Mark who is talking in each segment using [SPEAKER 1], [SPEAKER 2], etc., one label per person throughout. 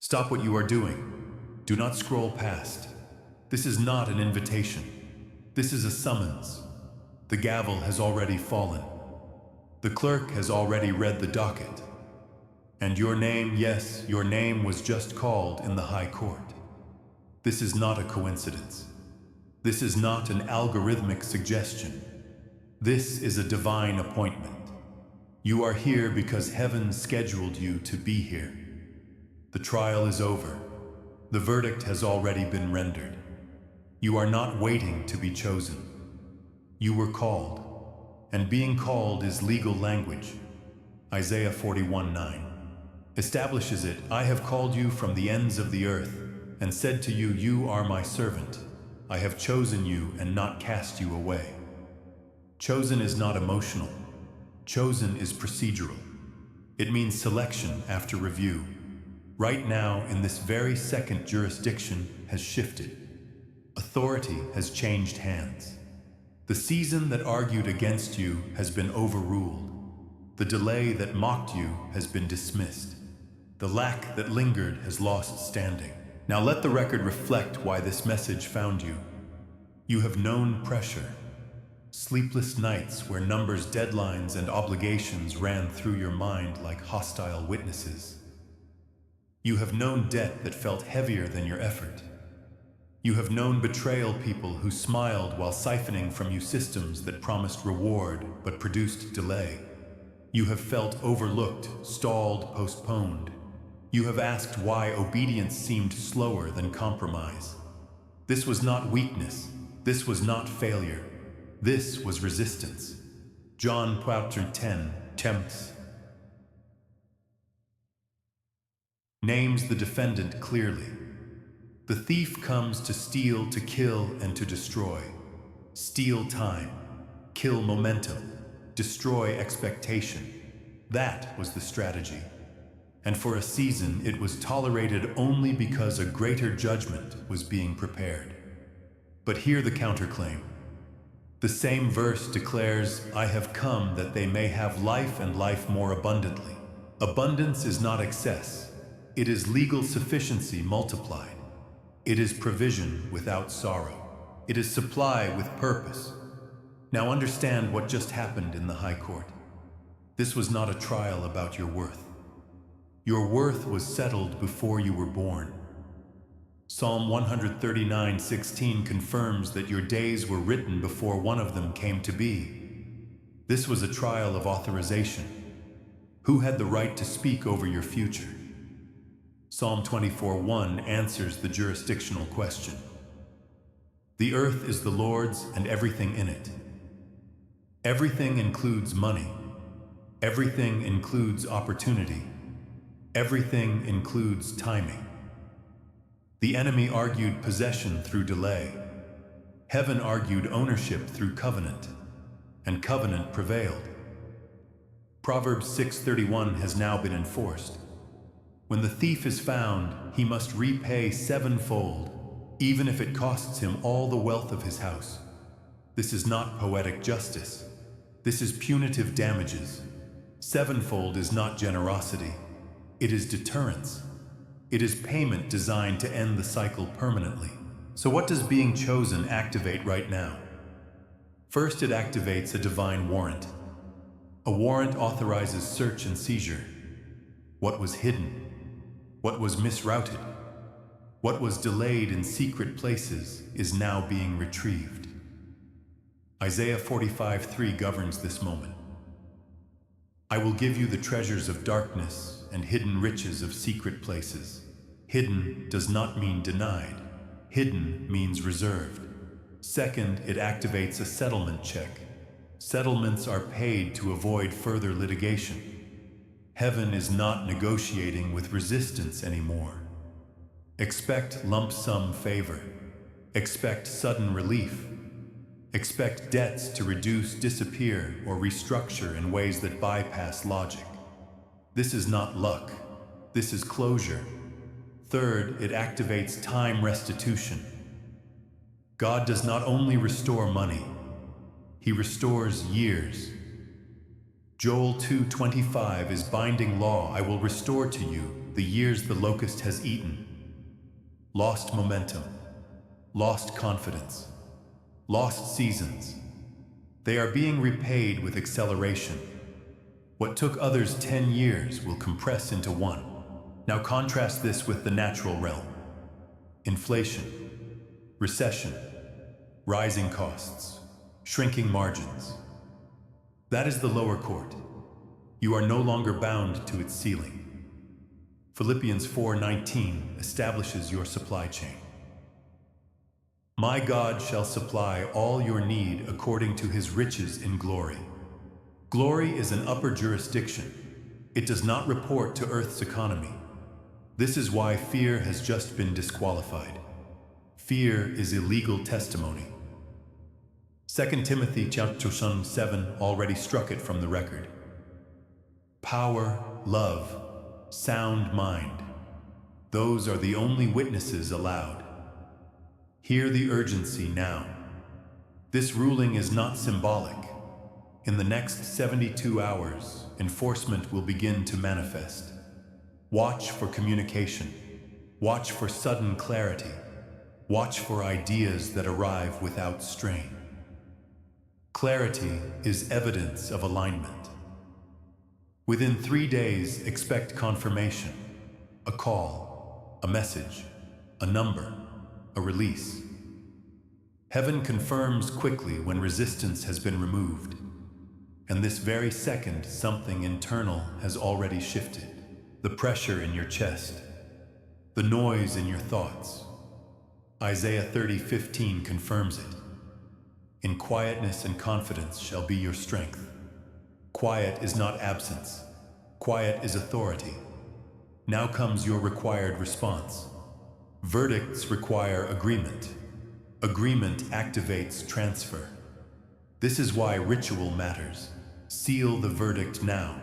[SPEAKER 1] Stop what you are doing. Do not scroll past. This is not an invitation. This is a summons. The gavel has already fallen. The clerk has already read the docket. And your name, yes, your name was just called in the High Court. This is not a coincidence. This is not an algorithmic suggestion. This is a divine appointment. You are here because heaven scheduled you to be here. The trial is over. The verdict has already been rendered. You are not waiting to be chosen. You were called, and being called is legal language. Isaiah 41:9 establishes it. I have called you from the ends of the earth, and said to you, you are my servant. I have chosen you and not cast you away. Chosen is not emotional. Chosen is procedural. It means selection after review. Right now, in this very second, jurisdiction has shifted. Authority has changed hands. The season that argued against you has been overruled. The delay that mocked you has been dismissed. The lack that lingered has lost standing. Now let the record reflect why this message found you. You have known pressure. Sleepless nights where numbers, deadlines, and obligations ran through your mind like hostile witnesses. You have known debt that felt heavier than your effort. You have known betrayal people who smiled while siphoning from you systems that promised reward but produced delay. You have felt overlooked, stalled, postponed. You have asked why obedience seemed slower than compromise. This was not weakness. This was not failure. This was resistance. John 10 tempts. Names the defendant clearly. The thief comes to steal, to kill, and to destroy. Steal time, kill momentum, destroy expectation. That was the strategy. And for a season, it was tolerated only because a greater judgment was being prepared. But hear the counterclaim. The same verse declares, I have come that they may have life and life more abundantly. Abundance is not excess. It is legal sufficiency multiplied. It is provision without sorrow. It is supply with purpose. Now understand what just happened in the High Court. This was not a trial about your worth. Your worth was settled before you were born. Psalm 139:16 confirms that your days were written before one of them came to be. This was a trial of authorization. Who had the right to speak over your future? Psalm 24:1 answers the jurisdictional question. The earth is the Lord's and everything in it. Everything includes money. Everything includes opportunity. Everything includes timing. The enemy argued possession through delay. Heaven argued ownership through covenant, and covenant prevailed. Proverbs 6:31 has now been enforced. When the thief is found, he must repay sevenfold, even if it costs him all the wealth of his house. This is not poetic justice. This is punitive damages. Sevenfold is not generosity. It is deterrence. It is payment designed to end the cycle permanently. So what does being chosen activate right now? First, it activates a divine warrant. A warrant authorizes search and seizure. What was hidden? What was misrouted? What was delayed in secret places is now being retrieved. Isaiah 45:3 governs this moment. I will give you the treasures of darkness and hidden riches of secret places. Hidden does not mean denied. Hidden means reserved. Second, it activates a settlement check. Settlements are paid to avoid further litigation. Heaven is not negotiating with resistance anymore. Expect lump sum favor. Expect sudden relief. Expect debts to reduce, disappear, or restructure in ways that bypass logic. This is not luck. This is closure. Third, it activates time restitution. God does not only restore money, He restores years. Joel 2:25 is binding law. I will restore to you the years the locust has eaten. Lost momentum, lost confidence, lost seasons. They are being repaid with acceleration. What took others 10 years will compress into one. Now contrast this with the natural realm. Inflation, recession, rising costs, shrinking margins. That is the lower court. You are no longer bound to its ceiling. Philippians 4:19 establishes your supply chain. My God shall supply all your need according to his riches in glory. Glory is an upper jurisdiction. It does not report to earth's economy. This is why fear has just been disqualified. Fear is illegal testimony. 2 Timothy chapter 7 already struck it from the record. Power, love, sound mind. Those are the only witnesses allowed. Hear the urgency now. This ruling is not symbolic. In the next 72 hours, enforcement will begin to manifest. Watch for communication. Watch for sudden clarity. Watch for ideas that arrive without strain. Clarity is evidence of alignment. Within 3 days, expect confirmation. A call, a message, a number, a release. Heaven confirms quickly when resistance has been removed. And this very second, something internal has already shifted. The pressure in your chest, the noise in your thoughts. Isaiah 30:15 confirms it. In quietness and confidence shall be your strength. Quiet is not absence. Quiet is authority. Now comes your required response. Verdicts require agreement. Agreement activates transfer. This is why ritual matters. Seal the verdict now.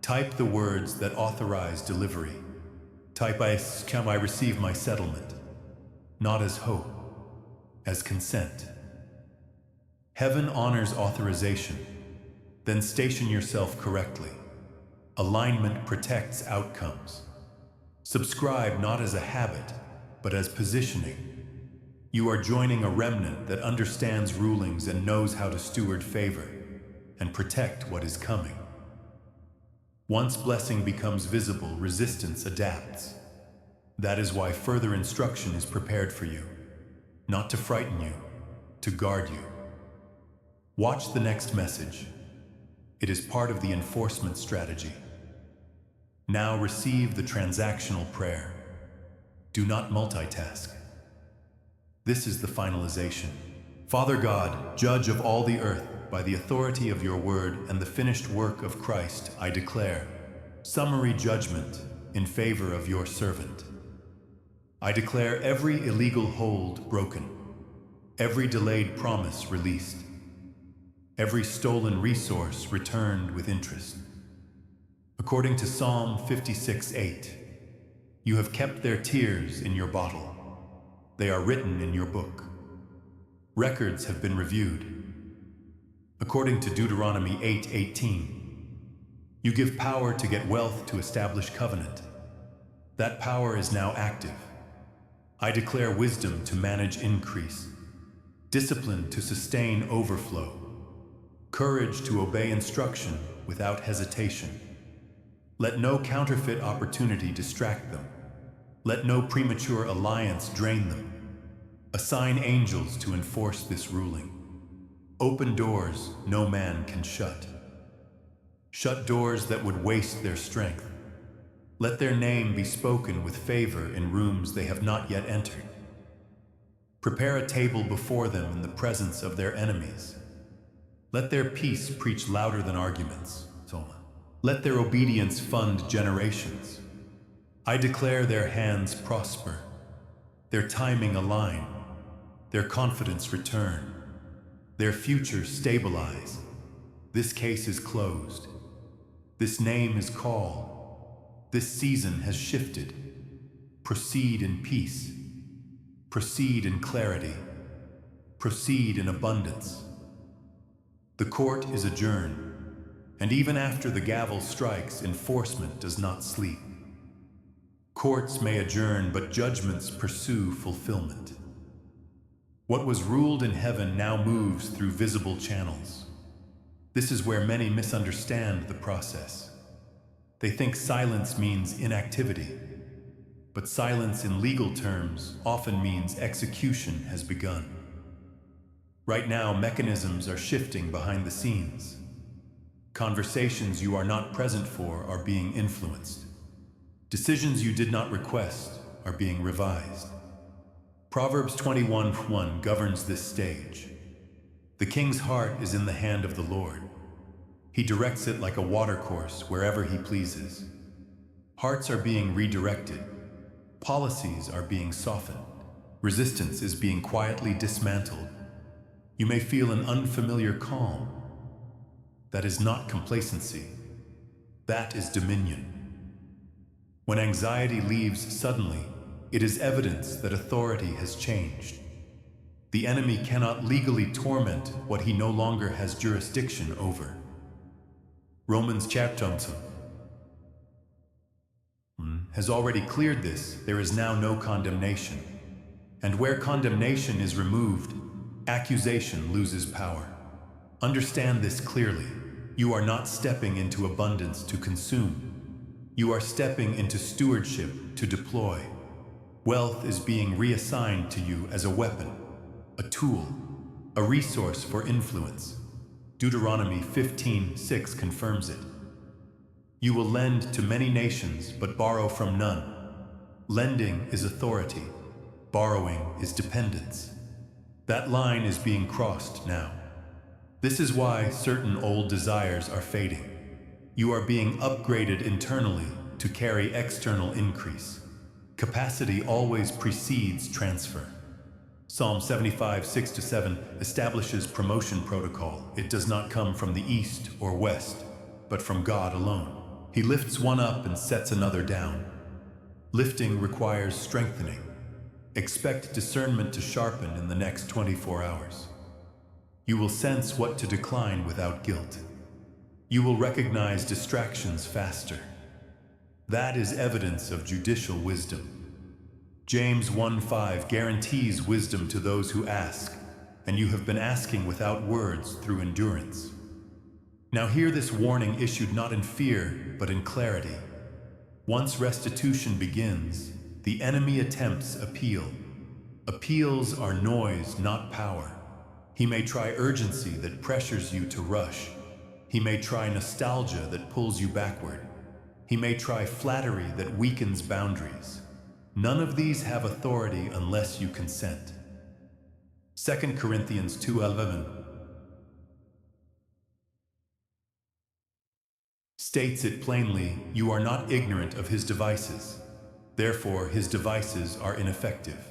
[SPEAKER 1] Type the words that authorize delivery. Type I receive my settlement, not as hope, as consent. Heaven honors authorization. Then station yourself correctly. Alignment protects outcomes. Subscribe not as a habit, but as positioning. You are joining a remnant that understands rulings and knows how to steward favor and protect what is coming. Once blessing becomes visible, resistance adapts. That is why further instruction is prepared for you, not to frighten you, to guard you. Watch the next message. It is part of the enforcement strategy. Now receive the transactional prayer. Do not multitask. This is the finalization. Father God, judge of all the earth, by the authority of your word and the finished work of Christ, I declare summary judgment in favor of your servant. I declare every illegal hold broken, every delayed promise released, every stolen resource returned with interest. According to Psalm 56:8, you have kept their tears in your bottle. They are written in your book. Records have been reviewed. According to Deuteronomy 8:18, you give power to get wealth to establish covenant. That power is now active. I declare wisdom to manage increase, discipline to sustain overflow, courage to obey instruction without hesitation. Let no counterfeit opportunity distract them. Let no premature alliance drain them. Assign angels to enforce this ruling. Open doors no man can shut. Shut doors that would waste their strength. Let their name be spoken with favor in rooms they have not yet entered. Prepare a table before them in the presence of their enemies. Let their peace preach louder than arguments. Let their obedience fund generations. I declare their hands prosper, their timing align, their confidence return, their future stabilize. This case is closed. This name is called. This season has shifted. Proceed in peace. Proceed in clarity. Proceed in abundance. The court is adjourned, and even after the gavel strikes, enforcement does not sleep. Courts may adjourn, but judgments pursue fulfillment. What was ruled in heaven now moves through visible channels. This is where many misunderstand the process. They think silence means inactivity, but silence in legal terms often means execution has begun. Right now, mechanisms are shifting behind the scenes. Conversations you are not present for are being influenced. Decisions you did not request are being revised. Proverbs 21:1 governs this stage. The king's heart is in the hand of the Lord. He directs it like a watercourse wherever he pleases. Hearts are being redirected. Policies are being softened. Resistance is being quietly dismantled. You may feel an unfamiliar calm. That is not complacency. That is dominion. When anxiety leaves suddenly, it is evidence that authority has changed. The enemy cannot legally torment what he no longer has jurisdiction over. Romans chapter 2 has already cleared this. There is now no condemnation. And where condemnation is removed, accusation loses power. Understand this clearly. You are not stepping into abundance to consume. You are stepping into stewardship to deploy. Wealth is being reassigned to you as a weapon, a tool, a resource for influence. Deuteronomy 15:6 confirms it. You will lend to many nations, but borrow from none. Lending is authority. Borrowing is dependence. That line is being crossed now. This is why certain old desires are fading. You are being upgraded internally to carry external increase. Capacity always precedes transfer. Psalm 75:6-7 establishes promotion protocol. It does not come from the east or west, but from God alone. He lifts one up and sets another down. Lifting requires strengthening. Expect discernment to sharpen in the next 24 hours. You will sense what to decline without guilt. You will recognize distractions faster. That is evidence of judicial wisdom. James 1:5 guarantees wisdom to those who ask, and you have been asking without words through endurance. Now hear this warning issued not in fear, but in clarity. Once restitution begins, the enemy attempts appeal. Appeals are noise, not power. He may try urgency that pressures you to rush. He may try nostalgia that pulls you backward. He may try flattery that weakens boundaries. None of these have authority unless you consent. 2 Corinthians 2:11 states it plainly, you are not ignorant of his devices. Therefore, his devices are ineffective.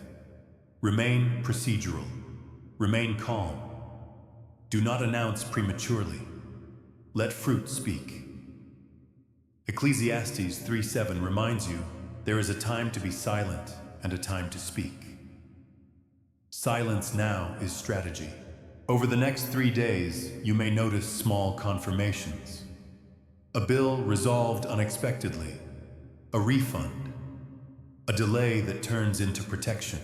[SPEAKER 1] Remain procedural. Remain calm. Do not announce prematurely. Let fruit speak. Ecclesiastes 3:7 reminds you, there is a time to be silent and a time to speak. Silence now is strategy. Over the next 3 days, you may notice small confirmations. A bill resolved unexpectedly. A refund. A delay that turns into protection.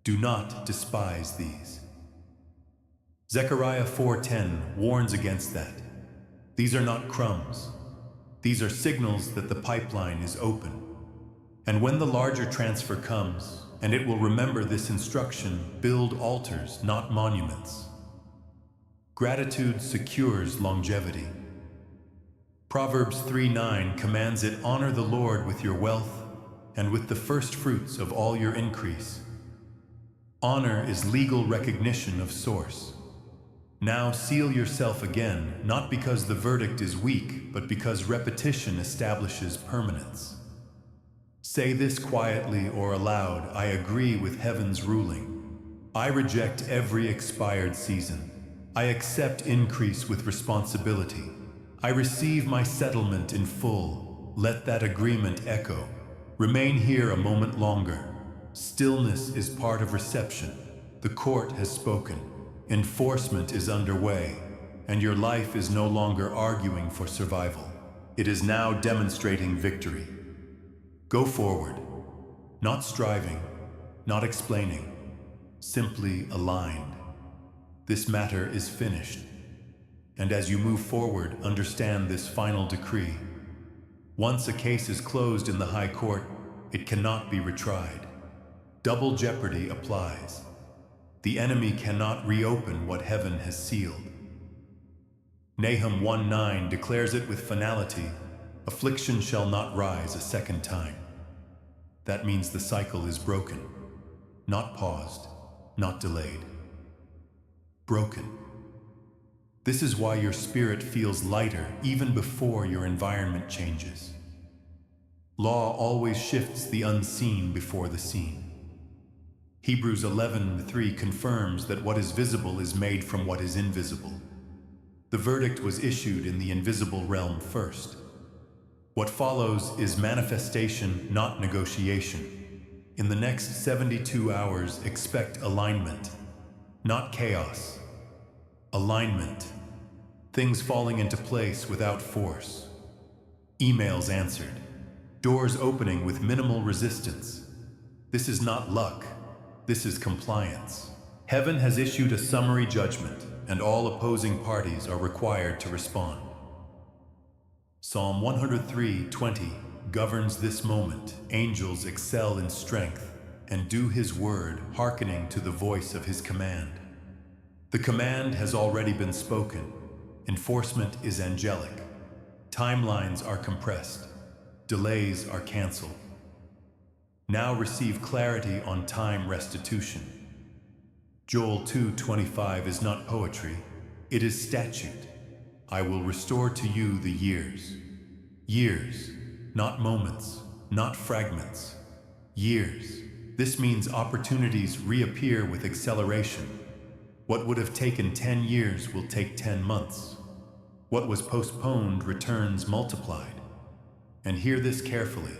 [SPEAKER 1] Do not despise these. Zechariah 4:10 warns against that. These are not crumbs. These are signals that the pipeline is open. And when the larger transfer comes, and it will remember this instruction, build altars, not monuments. Gratitude secures longevity. Proverbs 3:9 commands it, honor the Lord with your wealth and with the first fruits of all your increase. Honor is legal recognition of source. Now seal yourself again, not because the verdict is weak, but because repetition establishes permanence. Say this quietly or aloud, I agree with heaven's ruling. I reject every expired season. I accept increase with responsibility. I receive my settlement in full. Let that agreement echo. Remain here a moment longer. Stillness is part of reception. The court has spoken. Enforcement is underway, and your life is no longer arguing for survival. It is now demonstrating victory. Go forward, not striving, not explaining, simply aligned. This matter is finished. And as you move forward, understand this final decree. Once a case is closed in the High Court, it cannot be retried. Double jeopardy applies. The enemy cannot reopen what heaven has sealed. Nahum 1:9 declares it with finality, affliction shall not rise a second time. That means the cycle is broken, not paused, not delayed. Broken. This is why your spirit feels lighter even before your environment changes. Law always shifts the unseen before the seen. Hebrews 11:3 confirms that what is visible is made from what is invisible. The verdict was issued in the invisible realm first. What follows is manifestation, not negotiation. In the next 72 hours, expect alignment, not chaos. Alignment. Things falling into place without force. Emails answered. Doors opening with minimal resistance. This is not luck. This is compliance. Heaven has issued a summary judgment, and all opposing parties are required to respond. Psalm 103:20 governs this moment. Angels excel in strength and do his word, hearkening to the voice of his command. The command has already been spoken. Enforcement is angelic. Timelines are compressed. Delays are canceled. Now receive clarity on time restitution. Joel 2:25 is not poetry, it is statute. I will restore to you the years. Years, not moments, not fragments. Years. This means opportunities reappear with acceleration. What would have taken 10 years will take 10 months. What was postponed returns multiplied. And hear this carefully.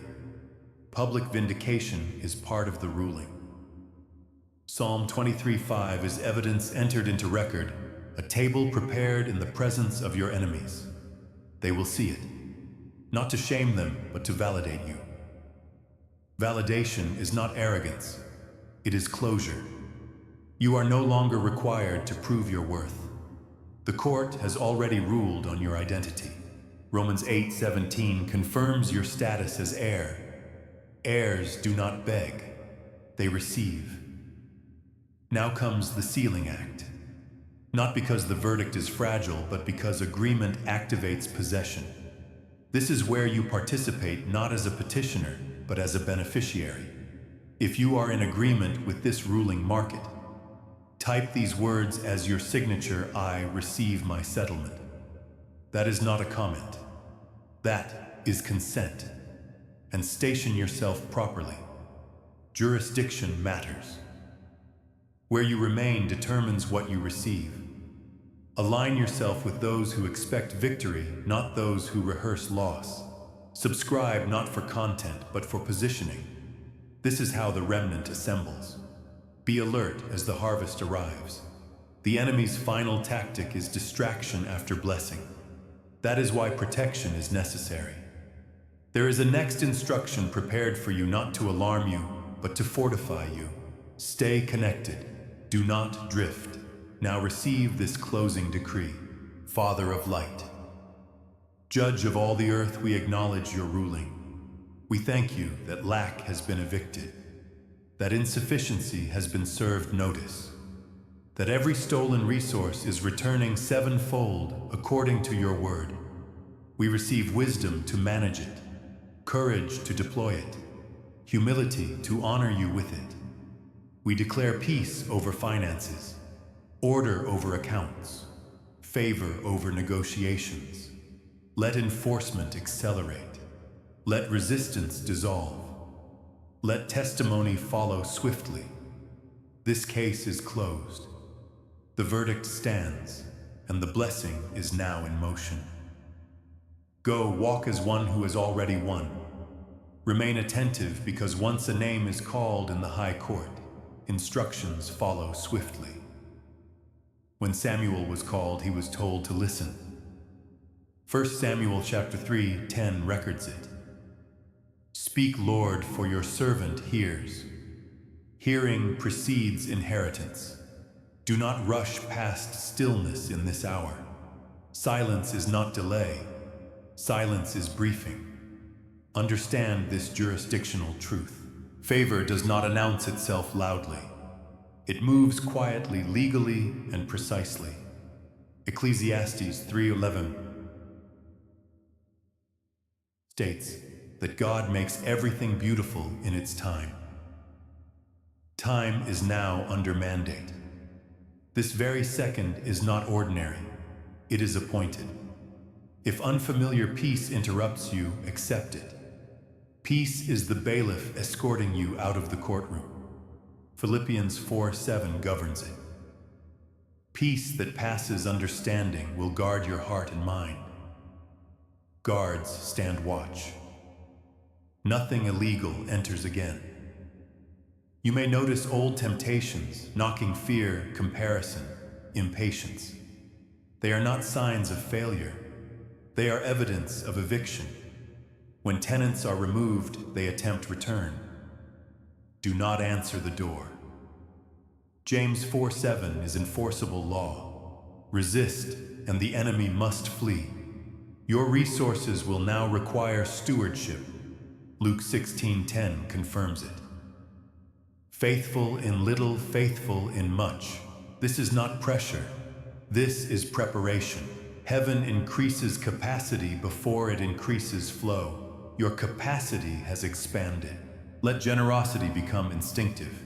[SPEAKER 1] Public vindication is part of the ruling. Psalm 23:5 is evidence entered into record, a table prepared in the presence of your enemies. They will see it, not to shame them, but to validate you. Validation is not arrogance, it is closure. You are no longer required to prove your worth. The court has already ruled on your identity. Romans 8:17 confirms your status as heir. Heirs do not beg, they receive. Now comes the sealing act. Not because the verdict is fragile, but because agreement activates possession. This is where you participate not as a petitioner, but as a beneficiary. If you are in agreement with this ruling market, type these words as your signature: I receive my settlement. That is not a comment. That is consent. And station yourself properly. Jurisdiction matters. Where you remain determines what you receive. Align yourself with those who expect victory, not those who rehearse loss. Subscribe not for content, but for positioning. This is how the remnant assembles. Be alert as the harvest arrives. The enemy's final tactic is distraction after blessing. That is why protection is necessary. There is a next instruction prepared for you, not to alarm you, but to fortify you. Stay connected. Do not drift. Now receive this closing decree. Father of light, Judge of all the earth, we acknowledge your ruling. We thank you that lack has been evicted, that insufficiency has been served notice, that every stolen resource is returning sevenfold according to your word. We receive wisdom to manage it, courage to deploy it, humility to honor you with it. We declare peace over finances, order over accounts, favor over negotiations. Let enforcement accelerate. Let resistance dissolve. Let testimony follow swiftly. This case is closed. The verdict stands, and the blessing is now in motion. Go, walk as one who has already won. Remain attentive, because once a name is called in the high court, instructions follow swiftly. When Samuel was called, he was told to listen. 1 Samuel chapter 3:10 records it. Speak, Lord, for your servant hears. Hearing precedes inheritance. Do not rush past stillness in this hour. Silence is not delay. Silence is briefing. Understand this jurisdictional truth. Favor does not announce itself loudly. It moves quietly, legally, and precisely. Ecclesiastes 3:11 states that God makes everything beautiful in its time. Time is now under mandate. This very second is not ordinary. It is appointed. If unfamiliar peace interrupts you, accept it. Peace is the bailiff escorting you out of the courtroom. Philippians 4:7 governs it. Peace that passes understanding will guard your heart and mind. Guards stand watch. Nothing illegal enters again. You may notice old temptations, knocking fear, comparison, impatience. They are not signs of failure. They are evidence of eviction. When tenants are removed, they attempt return. Do not answer the door. James 4:7 is enforceable law. Resist, and the enemy must flee. Your resources will now require stewardship. Luke 16:10 confirms it. Faithful in little, faithful in much. This is not pressure. This is preparation. Heaven increases capacity before it increases flow. Your capacity has expanded. Let generosity become instinctive.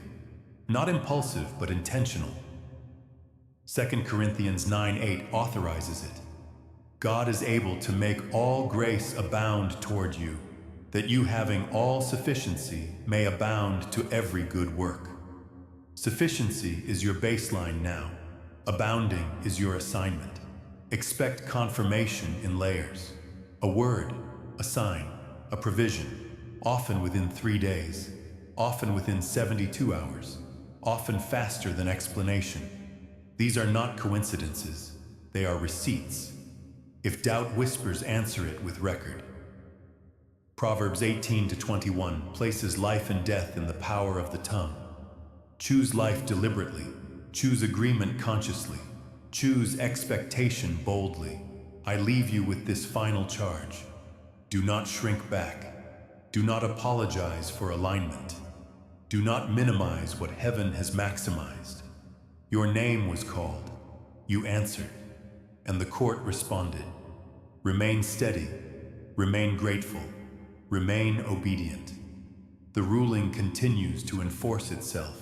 [SPEAKER 1] Not impulsive, but intentional. 2 Corinthians 9:8 authorizes it. God is able to make all grace abound toward you, that you, having all sufficiency, may abound to every good work. Sufficiency is your baseline now. Abounding is your assignment. Expect confirmation in layers. A word, a sign, a provision, often within 3 days, often within 72 hours, often faster than explanation. These are not coincidences. They are receipts. If doubt whispers, answer it with record. Proverbs 18-21 places life and death in the power of the tongue. Choose life deliberately. Choose agreement consciously. Choose expectation boldly. I leave you with this final charge. Do not shrink back. Do not apologize for alignment. Do not minimize what heaven has maximized. Your name was called. You answered, and the court responded. Remain steady. Remain grateful. Remain obedient. The ruling continues to enforce itself.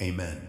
[SPEAKER 1] Amen.